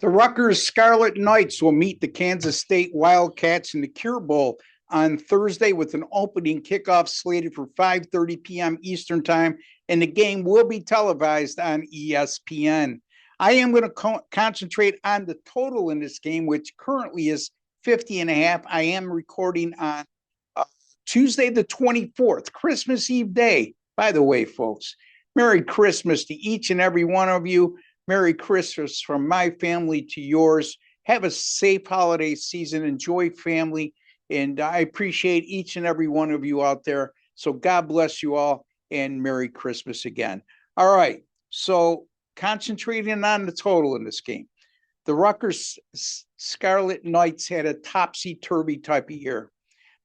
The Rutgers Scarlet Knights will meet the Kansas State Wildcats in the Cure Bowl on Thursday with an opening kickoff slated for 5:30 p.m. Eastern Time, and the game will be televised on ESPN. I am going to concentrate on the total in this game, which currently is 50 and a half. I am recording on Tuesday the 24th, Christmas Eve day. By the way, folks, Merry Christmas to each and every one of you. Merry Christmas from my family to yours. Have a safe holiday season. Enjoy family. And I appreciate each and every one of you out there. So God bless you all and Merry Christmas again. All right. So concentrating on the total in this game. The Rutgers Scarlet Knights had a topsy-turvy type of year.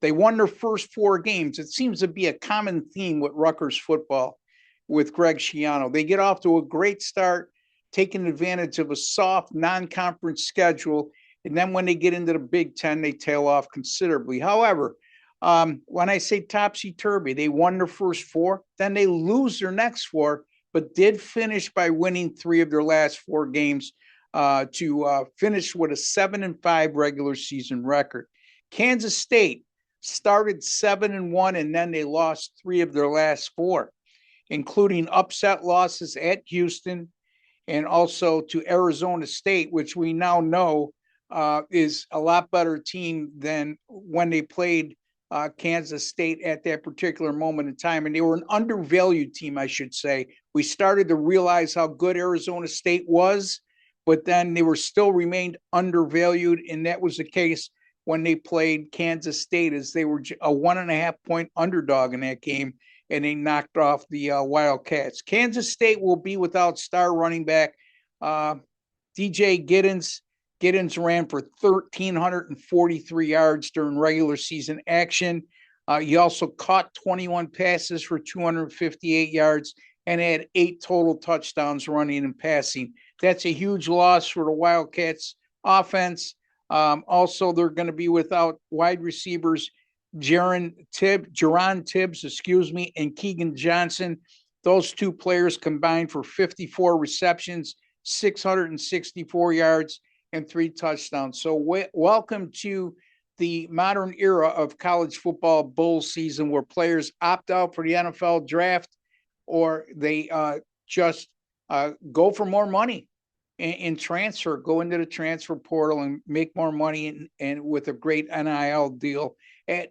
They won their first 4 games. It seems to be a common theme with Rutgers football with Greg Schiano. They get off to a great start, taking advantage of a soft non-conference schedule. And then when they get into the Big Ten, they tail off considerably. However, when I say topsy-turvy, they won their first 4, then they lose their next 4, but did finish by winning 3 of their last 4 games to finish with a 7-5 regular season record. Kansas State started 7-1, and then they lost 3 of their last 4, including upset losses at Houston, and also to Arizona State, which we now know is a lot better team than when they played Kansas State at that particular moment in time. And they were an undervalued team, I should say. We started to realize how good Arizona State was, but then they were still remained undervalued. And that was the case when they played Kansas State, as they were a 1.5-point underdog in that game, and they knocked off the Wildcats. Kansas State will be without star running back DJ Giddens. Giddens ran for 1,343 yards during regular season action. He also caught 21 passes for 258 yards and had 8 total touchdowns running and passing. That's a huge loss for the Wildcats offense. Also, they're going to be without wide receivers Jaron Tibbs, and Keegan Johnson. Those 2 players combined for 54 receptions, 664 yards, and 3 touchdowns. So welcome to the modern era of college football bowl season, where players opt out for the NFL draft, or they just go for more money and transfer, go into the transfer portal and make more money, and with a great NIL deal at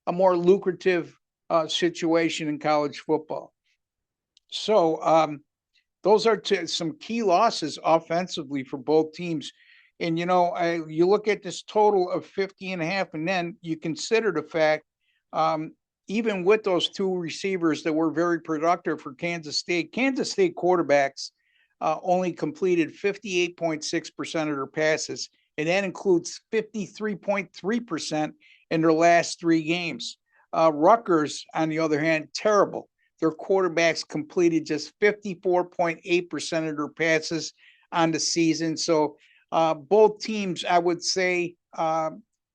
a more lucrative situation in college football. So those are some key losses offensively for both teams. And, you look at this total of 50 and a half, and then you consider the fact, even with those 2 receivers that were very productive for Kansas State quarterbacks only completed 58.6% of their passes, and that includes 53.3% in their last 3 games. Rutgers, on the other hand, terrible. Their quarterbacks completed just 54.8% of their passes on the season. So both teams, I would say,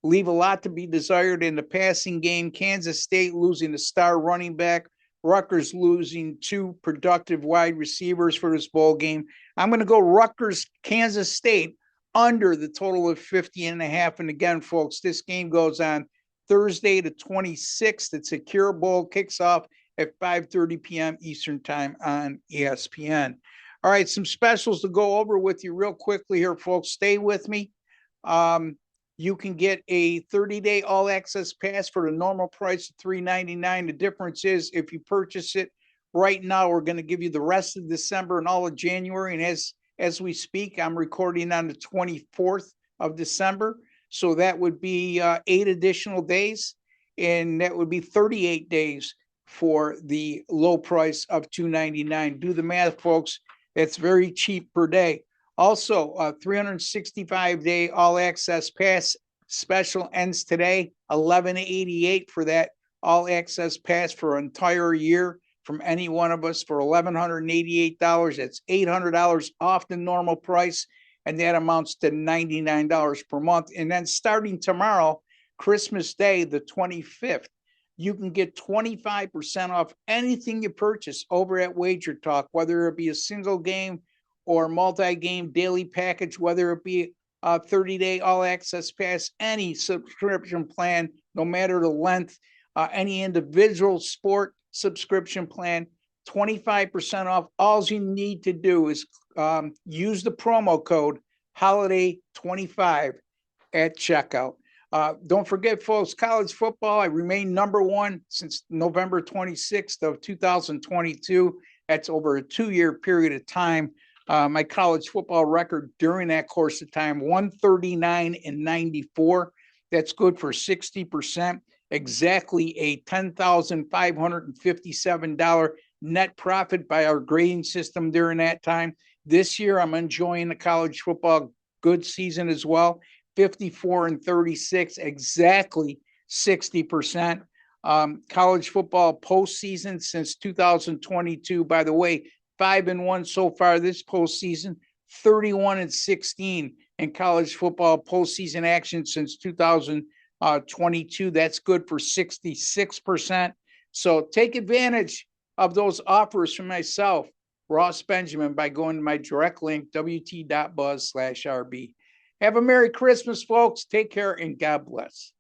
leave a lot to be desired in the passing game. Kansas State losing a star running back. Rutgers losing 2 productive wide receivers for this bowl game. I'm going to go Rutgers, Kansas State under the total of 50 and a half. And again, folks, this game goes on Thursday the 26th. It's a Cure Bowl, kicks off at 5:30 p.m. Eastern Time on ESPN. All right, some specials to go over with you real quickly here, folks. Stay with me. You can get a 30-day all-access pass for the normal price of $3.99. The difference is, if you purchase it right now, we're going to give you the rest of December and all of January. And as we speak, I'm recording on the 24th of December. So that would be 8 additional days, and that would be 38 days for the low price of $2.99. Do the math, folks. That's very cheap per day. Also, 365-day all-access pass special ends today, $11.88 for that all-access pass for an entire year from any one of us for $1,188. That's $800 off the normal price, and that amounts to $99 per month. And then starting tomorrow, Christmas Day, the 25th, you can get 25% off anything you purchase over at Wager Talk, whether it be a single game or multi-game daily package, whether it be a 30-day all-access pass, any subscription plan, no matter the length, any individual sport subscription plan, 25% off. All you need to do is use the promo code HOLIDAY25 at checkout. Don't forget, folks, college football, I remain number one since November 26th of 2022. That's over a 2-year period of time. My college football record during that course of time, 139-94. That's good for 60%. Exactly a $10,557 net profit by our grading system during that time. This year, I'm enjoying the college football good season as well. 54-36, exactly 60%. College football postseason since 2022. By the way, 5-1 so far this postseason, 31-16 in college football postseason action since 2022. That's good for 66%. So take advantage of those offers from myself, Ross Benjamin, by going to my direct link, wt.buzz/RB. Have a Merry Christmas, folks. Take care and God bless.